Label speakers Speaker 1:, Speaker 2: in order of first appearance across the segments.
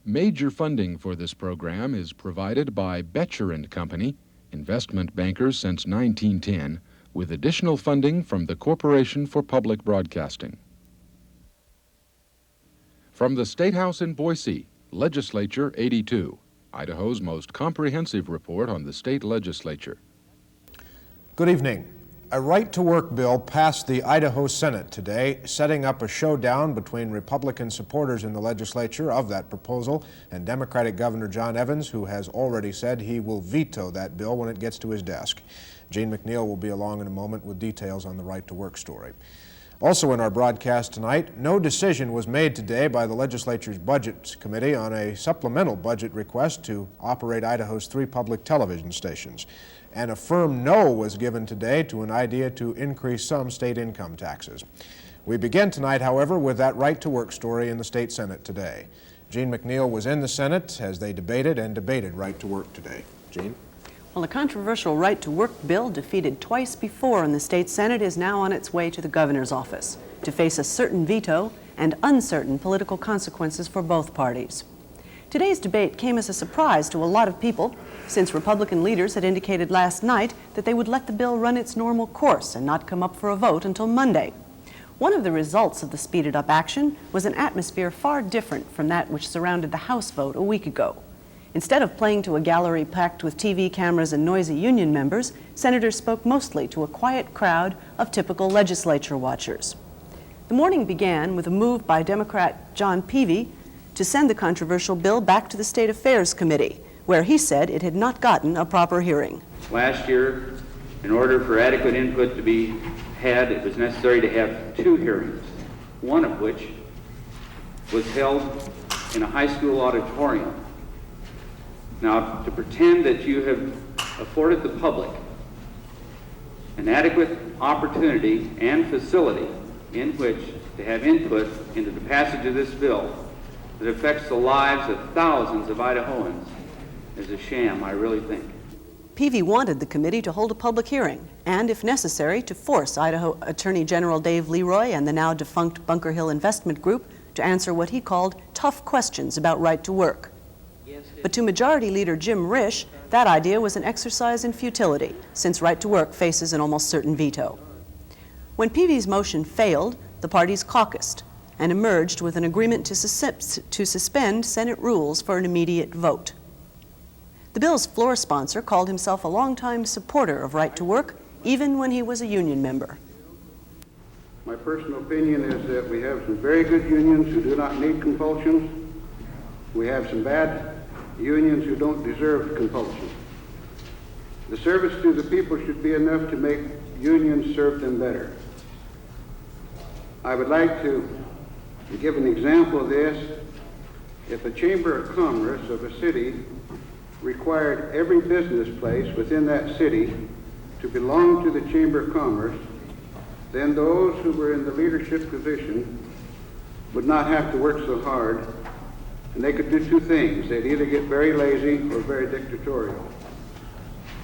Speaker 1: Major funding for this program is provided by Betcher & Company, investment bankers since 1910, with additional funding from the Corporation for Public Broadcasting. From the State House in Boise, Legislature 82, Idaho's most comprehensive report on the state legislature.
Speaker 2: Good evening. A right-to-work bill passed the Idaho Senate today, setting up a showdown between Republican supporters in the legislature of that proposal and Democratic Governor John Evans, who has already said he will veto that bill when it gets to his desk. Gene McNeil will be along in a moment with details on the right-to-work story. Also in our broadcast tonight, no decision was made today by the legislature's Budget Committee on a supplemental budget request to operate Idaho's 3 public television stations. And a firm no was given today to an idea to increase some state income taxes. We begin tonight, however, with that right-to-work story in the state Senate today. Gene McNeil was in the Senate as they debated right-to-work today. Gene?
Speaker 3: Well, a controversial right-to-work bill defeated twice before in the state Senate is now on its way to the governor's office to face a certain veto and uncertain political consequences for both parties. Today's debate came as a surprise to a lot of people, since Republican leaders had indicated last night that they would let the bill run its normal course and not come up for a vote until Monday. One of the results of the speeded-up action was an atmosphere far different from that which surrounded the House vote a week ago. Instead of playing to a gallery packed with TV cameras and noisy union members, senators spoke mostly to a quiet crowd of typical legislature watchers. The morning began with a move by Democrat John Peavy to send the controversial bill back to the State Affairs Committee, where he said it had not gotten a proper hearing.
Speaker 4: Last year, in order for adequate input to be had, it was necessary to have 2 hearings, one of which was held in a high school auditorium. Now, to pretend that you have afforded the public an adequate opportunity and facility in which to have input into the passage of this bill that affects the lives of thousands of Idahoans is a sham, I really think.
Speaker 3: Peavy wanted the committee to hold a public hearing and, if necessary, to force Idaho Attorney General Dave Leroy and the now defunct Bunker Hill Investment Group to answer what he called tough questions about right to work. But to Majority Leader Jim Risch, that idea was an exercise in futility, since right to work faces an almost certain veto. When Peavy's motion failed, the parties caucused and emerged with an agreement to suspend Senate rules for an immediate vote. The bill's floor sponsor called himself a longtime supporter of right to work, even when he was a union member.
Speaker 5: My personal opinion is that we have some very good unions who do not need compulsions. We have some bad unions who don't deserve compulsion. The service to the people should be enough to make unions serve them better. I would like to give an example of this. If a Chamber of Commerce of a city required every business place within that city to belong to the Chamber of Commerce, then those who were in the leadership position would not have to work so hard, and they could do 2 things. They'd either get very lazy or very dictatorial.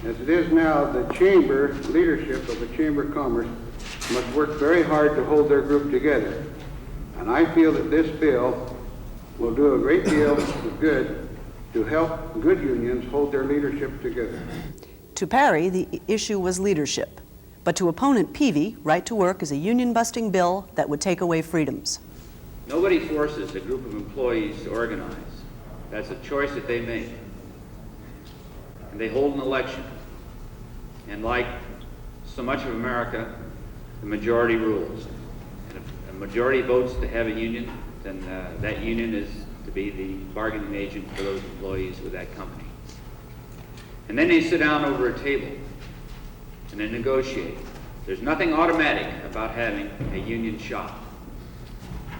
Speaker 5: As it is now, the chamber leadership of the Chamber of Commerce must work very hard to hold their group together. And I feel that this bill will do a great deal of good to help good unions hold their leadership together.
Speaker 3: To Parry, the issue was leadership. But to opponent Peavy, right to work is a union-busting bill that would take away freedoms.
Speaker 4: Nobody forces a group of employees to organize. That's a choice that they make. And they hold an election. And like so much of America, the majority rules. And if a majority votes to have a union, then that union is to be the bargaining agent for those employees with that company. And then they sit down over a table and they negotiate. There's nothing automatic about having a union shop,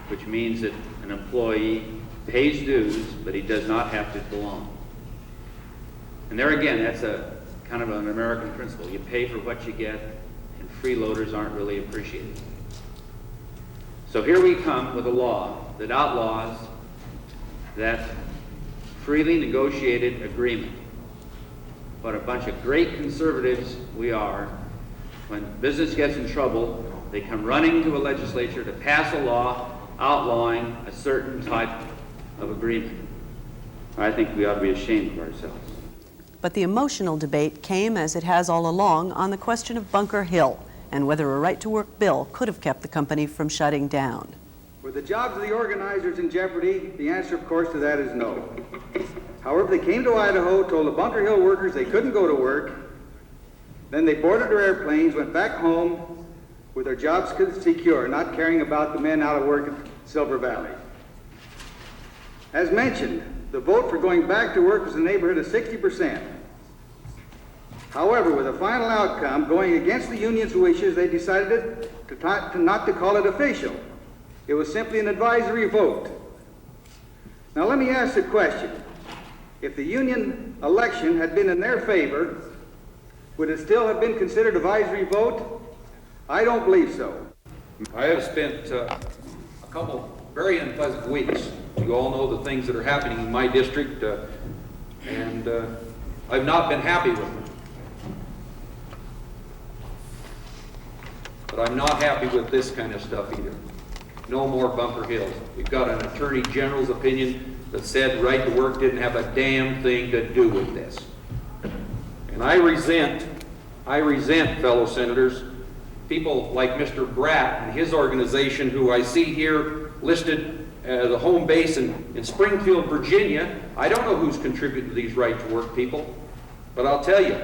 Speaker 4: which means that an employee pays dues, but he does not have to belong. And there again, that's a kind of an American principle. You pay for what you get, and freeloaders aren't really appreciated. So here we come with a law that outlaws that freely negotiated agreement. What a bunch of great conservatives we are. When business gets in trouble, they come running to a legislature to pass a law outlawing a certain type of agreement. I think we ought to be ashamed of ourselves.
Speaker 3: But the emotional debate came, as it has all along, on the question of Bunker Hill and whether a right-to-work bill could have kept the company from shutting down.
Speaker 5: Were the jobs of the organizers in jeopardy? The answer, of course, to that is no. However, they came to Idaho, told the Bunker Hill workers they couldn't go to work. Then they boarded their airplanes, went back home with their jobs secure, not caring about the men out of work at Silver Valley. As mentioned, the vote for going back to work was in the neighborhood of 60%. However, with the final outcome going against the union's wishes, they decided not to call it official. It was simply an advisory vote. Now let me ask the question. If the union election had been in their favor, would it still have been considered advisory vote? I don't believe so.
Speaker 6: I have spent a couple very unpleasant weeks. You all know the things that are happening in my district, and I've not been happy with them. But I'm not happy with this kind of stuff either. No more Bunker Hills. We've got an Attorney General's opinion that said right to work didn't have a damn thing to do with this. And I resent, fellow senators, people like Mr. Bratt and his organization, who I see here listed as a home base in Springfield, Virginia. I don't know who's contributed to these right to work people, but I'll tell you,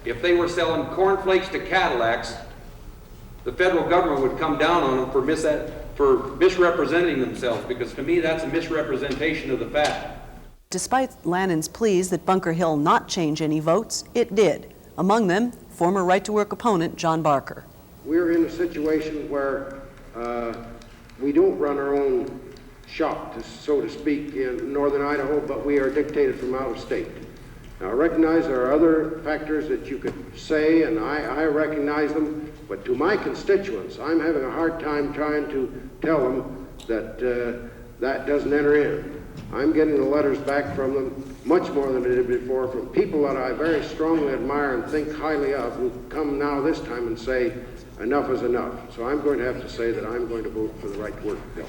Speaker 6: if they were selling cornflakes to Cadillacs, the federal government would come down on them for misrepresenting themselves, because to me that's a misrepresentation of the fact.
Speaker 3: Despite Lannon's pleas that Bunker Hill not change any votes, it did. Among them, former right-to-work opponent John Barker.
Speaker 7: We're in a situation where we don't run our own shop, so to speak, in northern Idaho, but we are dictated from out of state. Now, I recognize there are other factors that you could say, and I recognize them, but to my constituents, I'm having a hard time trying to tell them that that doesn't enter in. I'm getting the letters back from them much more than I did before, from people that I very strongly admire and think highly of, who come now this time and say, enough is enough. So I'm going to have to say that I'm going to vote for the right to work bill.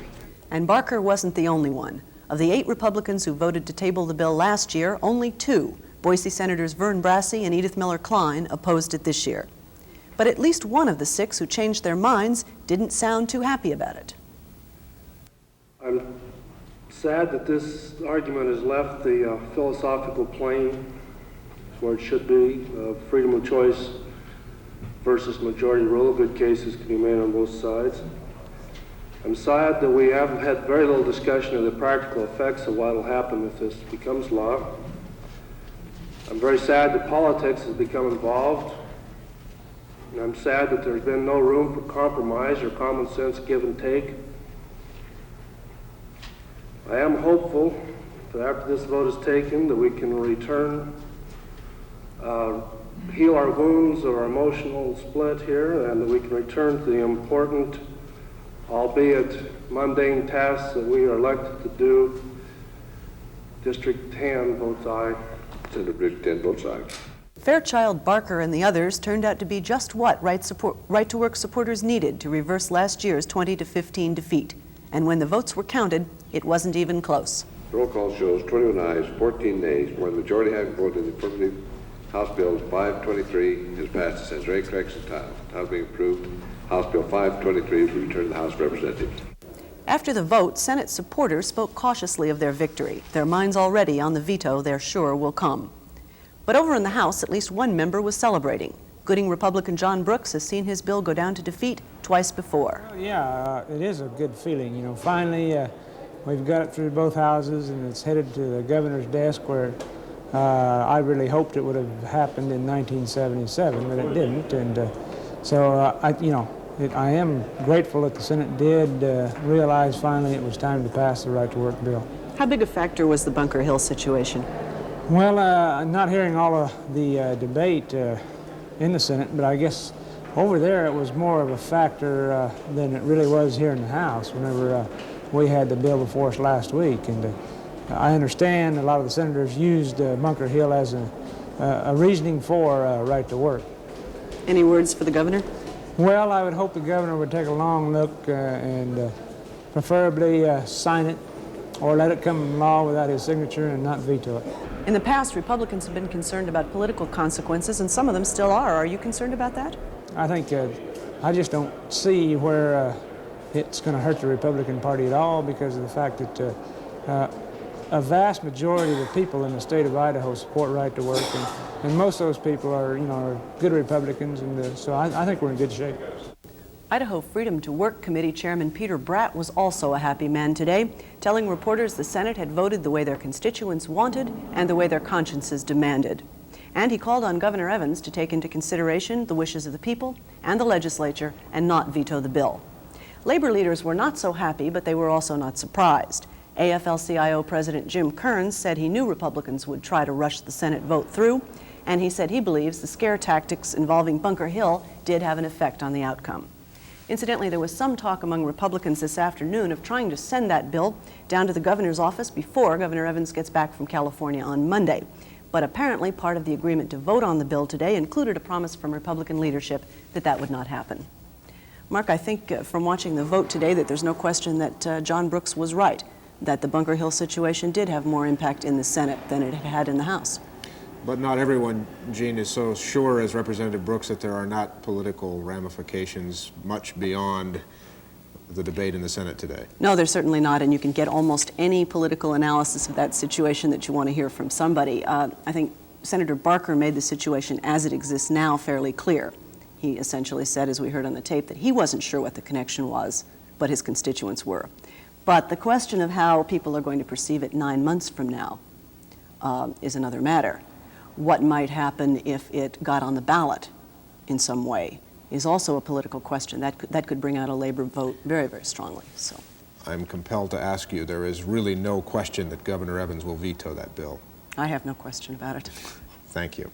Speaker 3: And Barker wasn't the only one. Of the 8 Republicans who voted to table the bill last year, only 2, Boise Senators Vern Brassey and Edith Miller Klein, opposed it this year. But at least one of the 6 who changed their minds didn't sound too happy about it.
Speaker 8: I'm sad that this argument has left the philosophical plane where it should be, freedom of choice versus majority rule. Good cases can be made on both sides. I'm sad that we have had very little discussion of the practical effects of what will happen if this becomes law. I'm very sad that politics has become involved. And I'm sad that there's been no room for compromise or common sense give and take. I am hopeful that after this vote is taken that we can return, heal our wounds of our emotional split here, and that we can return to the important, albeit mundane tasks that we are elected to do. District 10 votes aye.
Speaker 7: Senator District 10 votes aye.
Speaker 3: Fairchild, Barker, and the others turned out to be just what right-to-work supporters needed to reverse last year's 20-15 defeat. And when the votes were counted, it wasn't even close.
Speaker 7: Roll call shows 21 ayes, 14 nays, more than the majority having voted in the affirmative. House Bill 523 has passed. It says very corrections title. Title being approved. House Bill 523 will be returned to the House of Representatives.
Speaker 3: After the vote, Senate supporters spoke cautiously of their victory, their minds already on the veto they're sure will come. But over in the House, at least one member was celebrating. Gooding Republican John Brooks has seen his bill go down to defeat twice before.
Speaker 9: Well, yeah, it is a good feeling. You know, finally we've got it through both houses and it's headed to the governor's desk, where I really hoped it would have happened in 1977, but it didn't. And I am grateful that the Senate did realize finally it was time to pass the right to work bill.
Speaker 3: How big a factor was the Bunker Hill situation?
Speaker 9: Well, not hearing all of the debate in the Senate, but I guess over there it was more of a factor than it really was here in the House whenever we had the bill before us last week. And I understand a lot of the senators used Bunker Hill as a reasoning for right to work.
Speaker 3: Any words for the governor?
Speaker 9: Well, I would hope the governor would take a long look and preferably sign it or let it come in law without his signature and not veto it.
Speaker 3: In the past, Republicans have been concerned about political consequences, and some of them still are. Are you concerned about that?
Speaker 9: I think I just don't see where it's going to hurt the Republican Party at all, because of the fact that a vast majority of the people in the state of Idaho support right to work, and most of those people are, are good Republicans, and so I think we're in good shape.
Speaker 3: Idaho Freedom to Work Committee Chairman Peter Bratt was also a happy man today, telling reporters the Senate had voted the way their constituents wanted and the way their consciences demanded. And he called on Governor Evans to take into consideration the wishes of the people and the legislature and not veto the bill. Labor leaders were not so happy, but they were also not surprised. AFL-CIO President Jim Kearns said he knew Republicans would try to rush the Senate vote through, and he said he believes the scare tactics involving Bunker Hill did have an effect on the outcome. Incidentally, there was some talk among Republicans this afternoon of trying to send that bill down to the governor's office before Governor Evans gets back from California on Monday. But apparently part of the agreement to vote on the bill today included a promise from Republican leadership that that would not happen. Mark, I think from watching the vote today that there's no question that John Brooks was right, that the Bunker Hill situation did have more impact in the Senate than it had in the House.
Speaker 2: But not everyone, Gene, is so sure as Representative Brooks that there are not political ramifications much beyond the debate in the Senate today.
Speaker 3: No, there's certainly not, and you can get almost any political analysis of that situation that you want to hear from somebody. I think Senator Barker made the situation as it exists now fairly clear. He essentially said, as we heard on the tape, that he wasn't sure what the connection was, but his constituents were. But the question of how people are going to perceive it 9 months from now is another matter. What might happen if it got on the ballot in some way is also a political question. That could bring out a labor vote very, very strongly. So,
Speaker 2: I'm compelled to ask you, there is really no question that Governor Evans will veto that bill.
Speaker 3: I have no question about it.
Speaker 2: Thank you.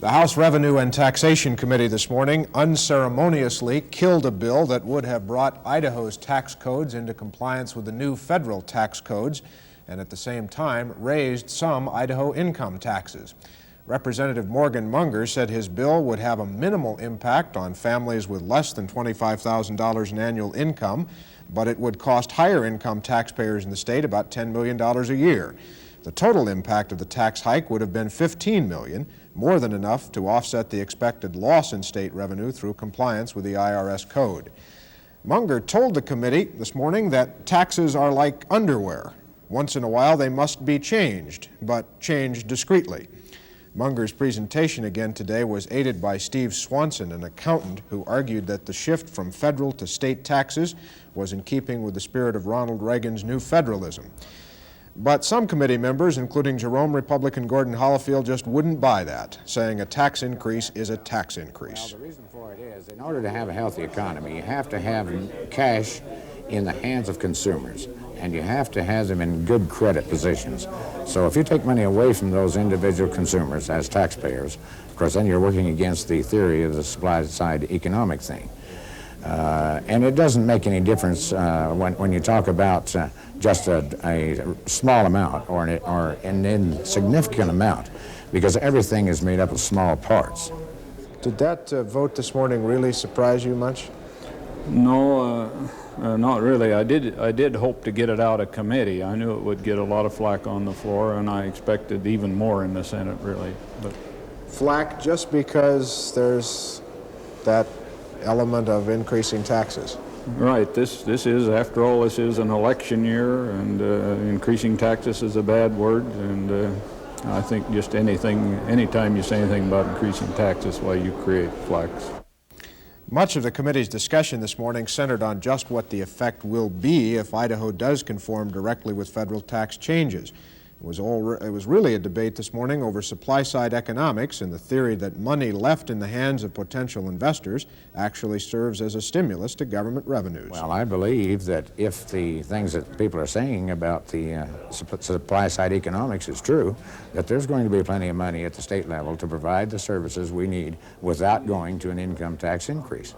Speaker 2: The House Revenue and Taxation Committee this morning unceremoniously killed a bill that would have brought Idaho's tax codes into compliance with the new federal tax codes, and at the same time raised some Idaho income taxes. Representative Morgan Munger said his bill would have a minimal impact on families with less than $25,000 in annual income, but it would cost higher income taxpayers in the state about $10 million a year. The total impact of the tax hike would have been $15 million, more than enough to offset the expected loss in state revenue through compliance with the IRS code. Munger told the committee this morning that taxes are like underwear. Once in a while they must be changed, but changed discreetly. Munger's presentation again today was aided by Steve Swanson, an accountant who argued that the shift from federal to state taxes was in keeping with the spirit of Ronald Reagan's new federalism. But some committee members, including Jerome Republican Gordon Hollifield, just wouldn't buy that, saying a tax increase is a tax increase.
Speaker 10: Well, the reason for it is, in order to have a healthy economy, you have to have cash in the hands of consumers, and you have to have them in good credit positions. So if you take money away from those individual consumers as taxpayers, of course, then you're working against the theory of the supply-side economic thing. And it doesn't make any difference when you talk about just a small amount or an insignificant amount, because everything is made up of small parts.
Speaker 2: Did that vote this morning really surprise you much?
Speaker 11: No, not really. I did hope to get it out of committee. I knew it would get a lot of flack on the floor, and I expected even more in the Senate, really. But
Speaker 2: flack just because there's that element of increasing taxes.
Speaker 11: Right. This is, after all, this is an election year, and increasing taxes is a bad word. And I think just anytime you say anything about increasing taxes, well, you create flags.
Speaker 2: Much of the committee's discussion this morning centered on just what the effect will be if Idaho does conform directly with federal tax changes. It was really a debate this morning over supply-side economics and the theory that money left in the hands of potential investors actually serves as a stimulus to government revenues.
Speaker 10: Well, I believe that if the things that people are saying about the supply-side economics is true, that there's going to be plenty of money at the state level to provide the services we need without going to an income tax increase.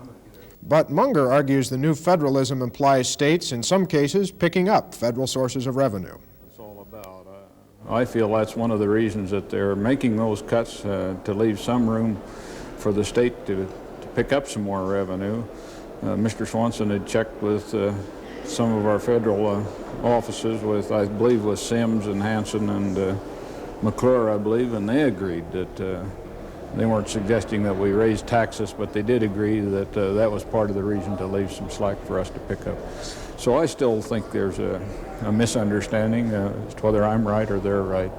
Speaker 2: But Munger argues the new federalism implies states, in some cases, picking up federal sources of revenue.
Speaker 11: I feel that's one of the reasons that they're making those cuts, to leave some room for the state to pick up some more revenue. Mr. Swanson had checked with some of our federal offices with, I believe, with Sims and Hanson and McClure, I believe, and they agreed that they weren't suggesting that we raise taxes, but they did agree that that was part of the reason to leave some slack for us to pick up. So I still think there's a misunderstanding as to whether I'm right or they're right.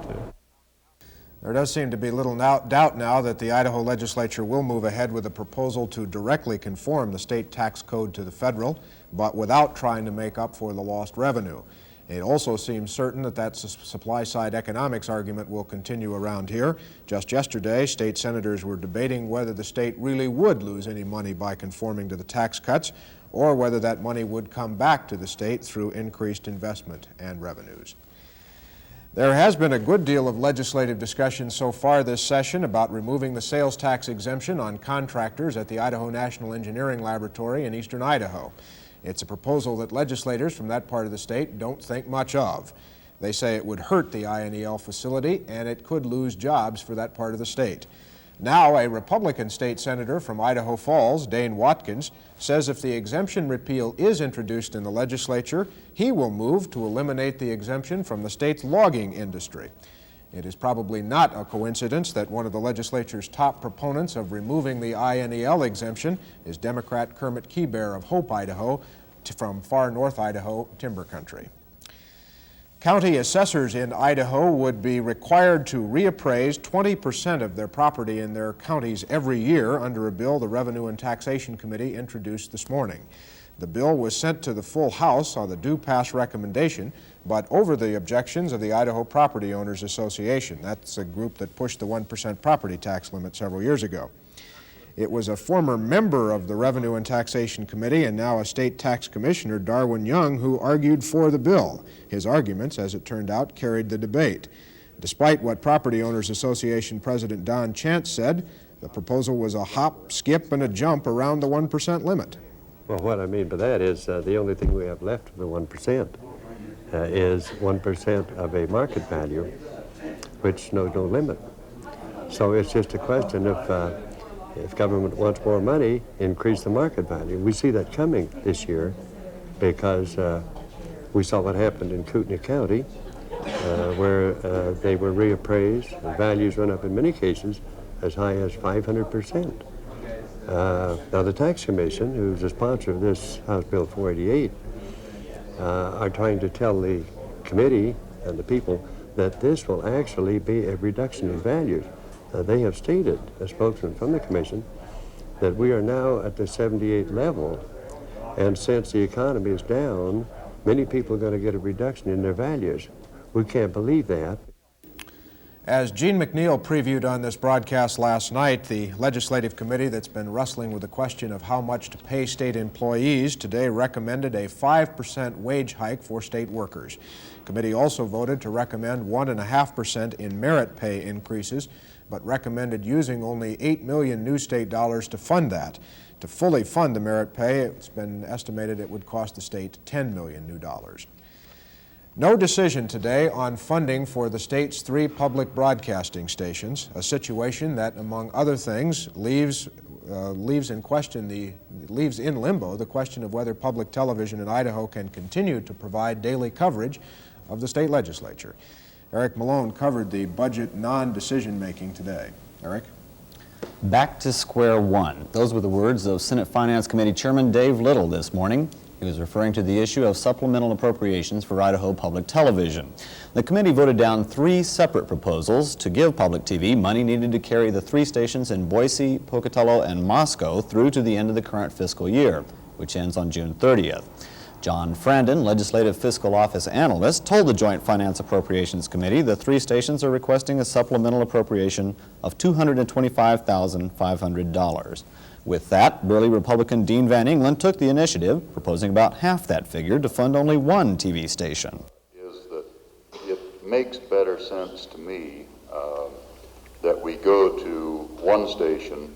Speaker 2: There does seem to be little doubt now that the Idaho legislature will move ahead with a proposal to directly conform the state tax code to the federal, but without trying to make up for the lost revenue. It also seems certain that that supply-side economics argument will continue around here. Just yesterday, state senators were debating whether the state really would lose any money by conforming to the tax cuts, or whether that money would come back to the state through increased investment and revenues. There has been a good deal of legislative discussion so far this session about removing the sales tax exemption on contractors at the Idaho National Engineering Laboratory in eastern Idaho. It's a proposal that legislators from that part of the state don't think much of. They say it would hurt the INEL facility and it could lose jobs for that part of the state. Now, a Republican state senator from Idaho Falls, Dane Watkins, says if the exemption repeal is introduced in the legislature, he will move to eliminate the exemption from the state's logging industry. It is probably not a coincidence that one of the legislature's top proponents of removing the INEL exemption is Democrat Kermit Keebear of Hope, Idaho, from far north Idaho timber country. County assessors in Idaho would be required to reappraise 20% of their property in their counties every year under a bill the Revenue and Taxation Committee introduced this morning. The bill was sent to the full House on the do-pass recommendation, but over the objections of the Idaho Property Owners Association. That's a group that pushed the 1% property tax limit several years ago. It was a former member of the Revenue and Taxation Committee and now a state tax commissioner, Darwin Young, who argued for the bill. His arguments, as it turned out, carried the debate. Despite what Property Owners Association President Don Chance said, the proposal was a hop, skip, and a jump around the 1% limit.
Speaker 12: Well, what I mean by that is the only thing we have left of the 1% is 1% of a market value, which knows no limit. So it's just a question of if government wants more money, increase the market value. We see that coming this year because we saw what happened in Kootenai County where they were reappraised. The values went up in many cases as high as 500%. Now the Tax Commission, who's a sponsor of this House Bill 488, are trying to tell the committee and the people that this will actually be a reduction in values. They have stated, as spokesman from the commission, that we are now at the 78 level, and since the economy is down, many people are going to get a reduction in their values. We can't believe that.
Speaker 2: As Gene McNeil previewed on this broadcast last night, the legislative committee that's been wrestling with the question of how much to pay state employees today recommended a 5% wage hike for state workers. The committee also voted to recommend 1.5% in merit pay increases, but recommended using only $8 million new state dollars to fund that. To fully fund the merit pay, it's been estimated it would cost the state $10 million new dollars. No decision today on funding for the state's 3 public broadcasting stations, a situation that, among other things, leaves in limbo the question of whether public television in Idaho can continue to provide daily coverage of the state legislature. Eric Malone covered the budget non-decision making today. Eric?
Speaker 13: Back to square one. Those were the words of Senate Finance Committee Chairman Dave Little this morning. He was referring to the issue of supplemental appropriations for Idaho Public Television. The committee voted down 3 separate proposals to give public TV money needed to carry the 3 stations in Boise, Pocatello, and Moscow through to the end of the current fiscal year, which ends on June 30th. John Frandon, Legislative Fiscal Office Analyst, told the Joint Finance Appropriations Committee the 3 stations are requesting a supplemental appropriation of $225,500. With that, Burley Republican Dean Van England took the initiative, proposing about half that figure to fund only 1 TV station.
Speaker 14: Is that it makes better sense to me that we go to 1 station,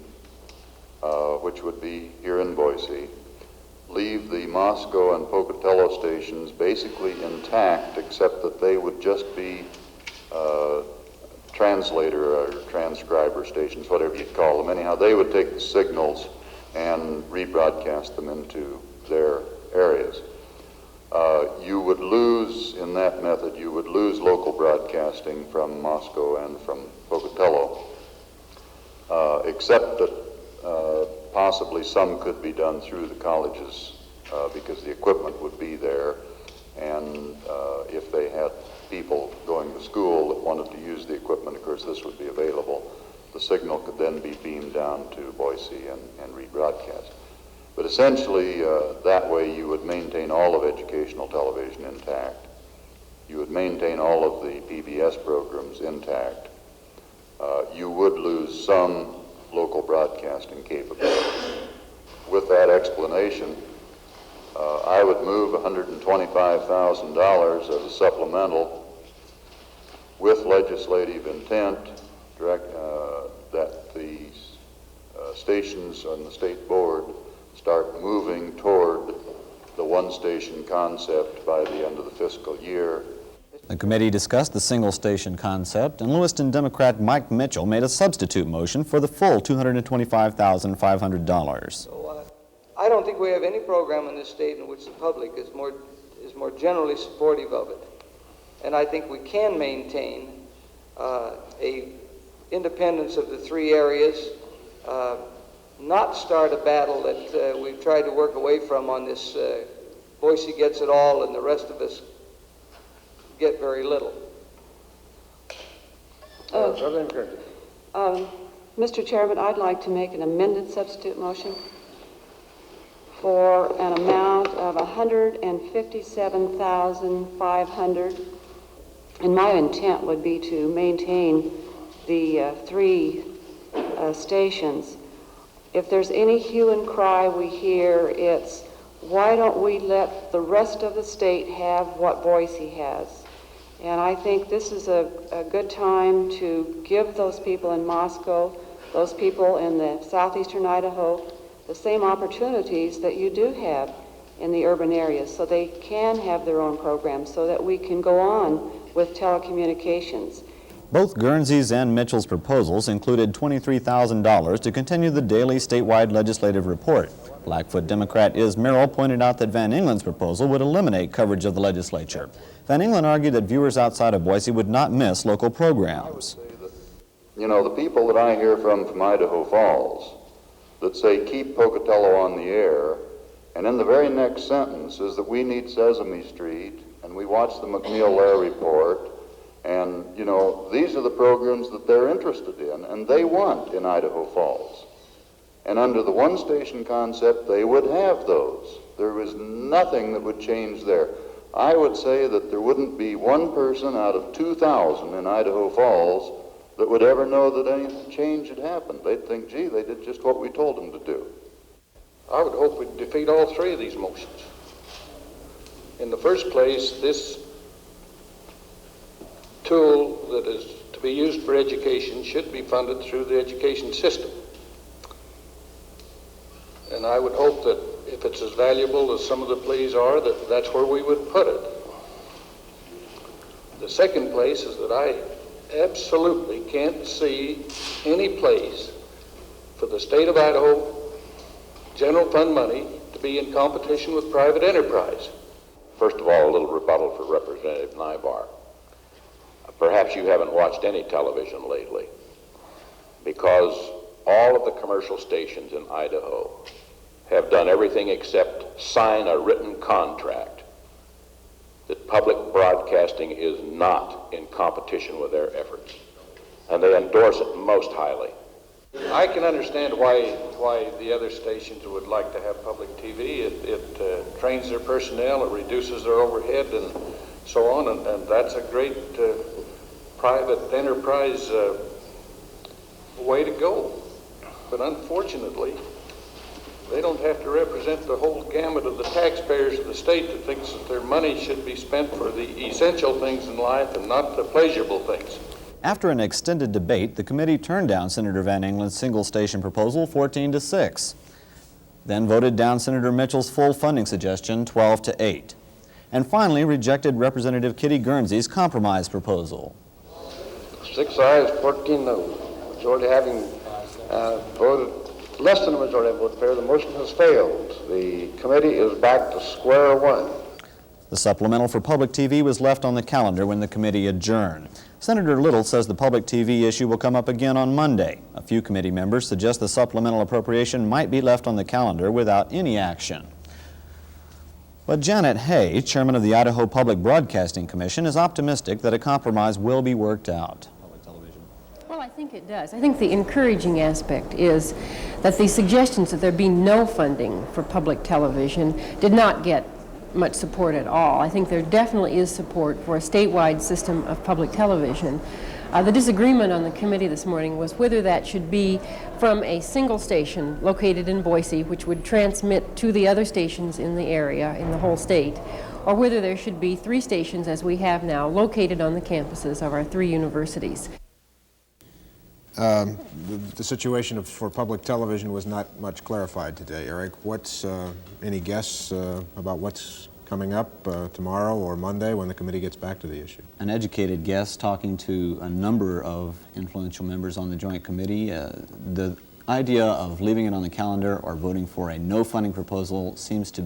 Speaker 14: which would be here in Boise, leave the Moscow and Pocatello stations basically intact, except that they would just be translator or transcriber stations, whatever you'd call them. Anyhow, they would take the signals and rebroadcast them into their areas. you would lose, in that method, you would lose local broadcasting from Moscow and from Pocatello, except that possibly some could be done through the colleges because the equipment would be there, and if they had people going to school that wanted to use the equipment, of course this would be available. The signal could then be beamed down to Boise and rebroadcast. But essentially, that way you would maintain all of educational television intact. You would maintain all of the PBS programs intact. You would lose some local broadcasting capability. With that explanation, I would move $125,000 as a supplemental with legislative intent that the stations on the state board start moving toward the one-station concept by the end of the fiscal year.
Speaker 13: The committee discussed the single-station concept, and Lewiston Democrat Mike Mitchell made a substitute motion for the full $225,500.
Speaker 15: So I don't think we have any program in this state in which the public is more generally supportive of it. And I think we can maintain a independence of the three areas, not start a battle that we've tried to work away from on this Boise gets it all and the rest of us get very little.
Speaker 16: Mr. Chairman, I'd like to make an amended substitute motion for an amount of $157,500, and my intent would be to maintain the three stations. If there's any hue and cry we hear, it's why don't we let the rest of the state have what Boise has? And I think this is a good time to give those people in Moscow, those people in the southeastern Idaho, the same opportunities that you do have in the urban areas, so they can have their own programs, so that we can go on with telecommunications.
Speaker 13: Both Guernsey's and Mitchell's proposals included $23,000 to continue the daily statewide legislative report. Blackfoot Democrat Iz Merrill pointed out that Van England's proposal would eliminate coverage of the legislature. Van England argued that viewers outside of Boise would not miss local programs.
Speaker 14: You know, the people that I hear from Idaho Falls that say keep Pocatello on the air, and in the very next sentence is that we need Sesame Street, and we watch the McNeil-Lair report, and, you know, these are the programs that they're interested in, and they want in Idaho Falls. And under the one-station concept, they would have those. There is nothing that would change there. I would say that there wouldn't be one person out of 2,000 in Idaho Falls that would ever know that any change had happened. They'd think, gee, they did just what we told them to do.
Speaker 6: I would hope we'd defeat all three of these motions. In the first place, this tool that is to be used for education should be funded through the education system. And I would hope that if it's as valuable as some of the pleas are, that's where we would put it. The second place is that I absolutely can't see any place for the state of Idaho general fund money to be in competition with private enterprise.
Speaker 17: First of all, a little rebuttal for Representative Nybar. Perhaps you haven't watched any television lately, because all of the commercial stations in Idaho have done everything except sign a written contract that public broadcasting is not in competition with their efforts, and they endorse it most highly.
Speaker 6: I can understand why the other stations would like to have public TV. It trains their personnel, it reduces their overhead, and so on, and that's a great private enterprise way to go. But unfortunately, they don't have to represent the whole gamut of the taxpayers of the state that thinks that their money should be spent for the essential things in life and not the pleasurable things.
Speaker 13: After an extended debate, the committee turned down Senator Van England's single-station proposal 14-6, then voted down Senator Mitchell's full funding suggestion 12-8, and finally rejected Representative Kitty Guernsey's compromise proposal.
Speaker 7: 6 ayes, 14 no. Majority having voted less than a majority vote fair, the motion has failed. The committee is back to square one.
Speaker 13: The supplemental for public TV was left on the calendar when the committee adjourned. Senator Little says the public TV issue will come up again on Monday. A few committee members suggest the supplemental appropriation might be left on the calendar without any action. But Janet Hay, chairman of the Idaho Public Broadcasting Commission, is optimistic that a compromise will be worked out.
Speaker 18: Well, I think it does. I think the encouraging aspect is that the suggestions that there be no funding for public television did not get much support at all. I think there definitely is support for a statewide system of public television. The disagreement on the committee this morning was whether that should be from a single station located in Boise, which would transmit to the other stations in the area, in the whole state, or whether there should be 3 stations, as we have now, located on the campuses of our 3 universities.
Speaker 2: The situation for public television was not much clarified today, Eric. What's any guess about what's coming up tomorrow or Monday when the committee gets back to the issue?
Speaker 13: An educated guest talking to a number of influential members on the Joint Committee. The idea of leaving it on the calendar or voting for a no funding proposal seems to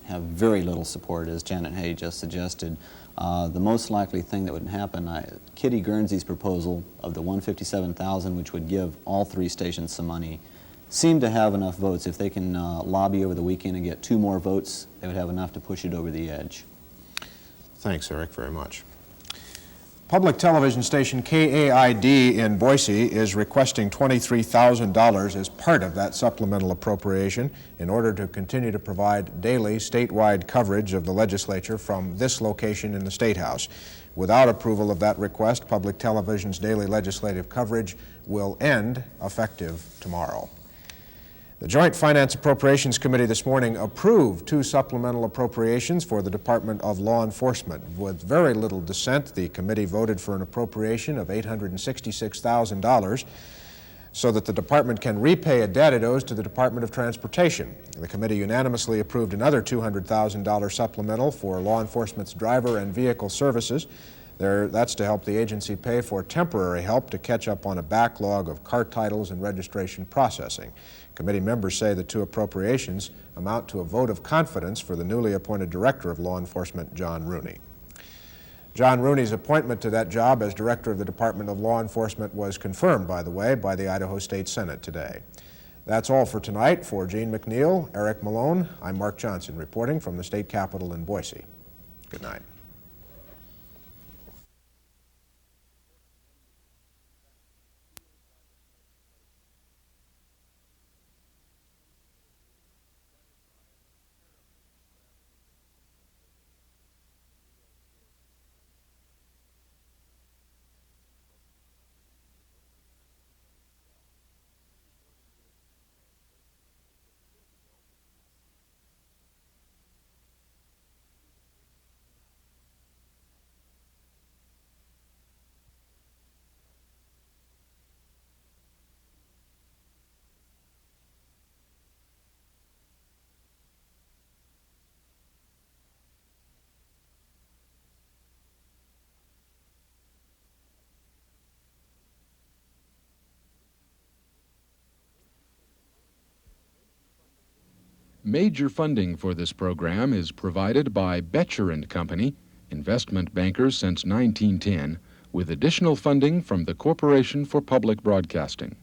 Speaker 13: have very little support, as Janet Hay just suggested. The most likely thing that would happen, Kitty Guernsey's proposal of the $157,000, which would give all 3 stations some money, seemed to have enough votes. If they can lobby over the weekend and get 2 more votes, they would have enough to push it over the edge.
Speaker 2: Thanks, Eric, very much. Public television station KAID in Boise is requesting $23,000 as part of that supplemental appropriation in order to continue to provide daily statewide coverage of the legislature from this location in the State House. Without approval of that request, public television's daily legislative coverage will end effective tomorrow. The Joint Finance Appropriations Committee this morning approved 2 supplemental appropriations for the Department of Law Enforcement. With very little dissent, the committee voted for an appropriation of $866,000 so that the department can repay a debt it owes to the Department of Transportation. The committee unanimously approved another $200,000 supplemental for law enforcement's driver and vehicle services. That's to help the agency pay for temporary help to catch up on a backlog of car titles and registration processing. Committee members say the 2 appropriations amount to a vote of confidence for the newly appointed Director of Law Enforcement, John Rooney. John Rooney's appointment to that job as Director of the Department of Law Enforcement was confirmed, by the way, by the Idaho State Senate today. That's all for tonight. For Gene McNeil, Eric Malone, I'm Mark Johnson reporting from the state capitol in Boise. Good night.
Speaker 1: Major funding for this program is provided by Betcher & Company, investment bankers since 1910, with additional funding from the Corporation for Public Broadcasting.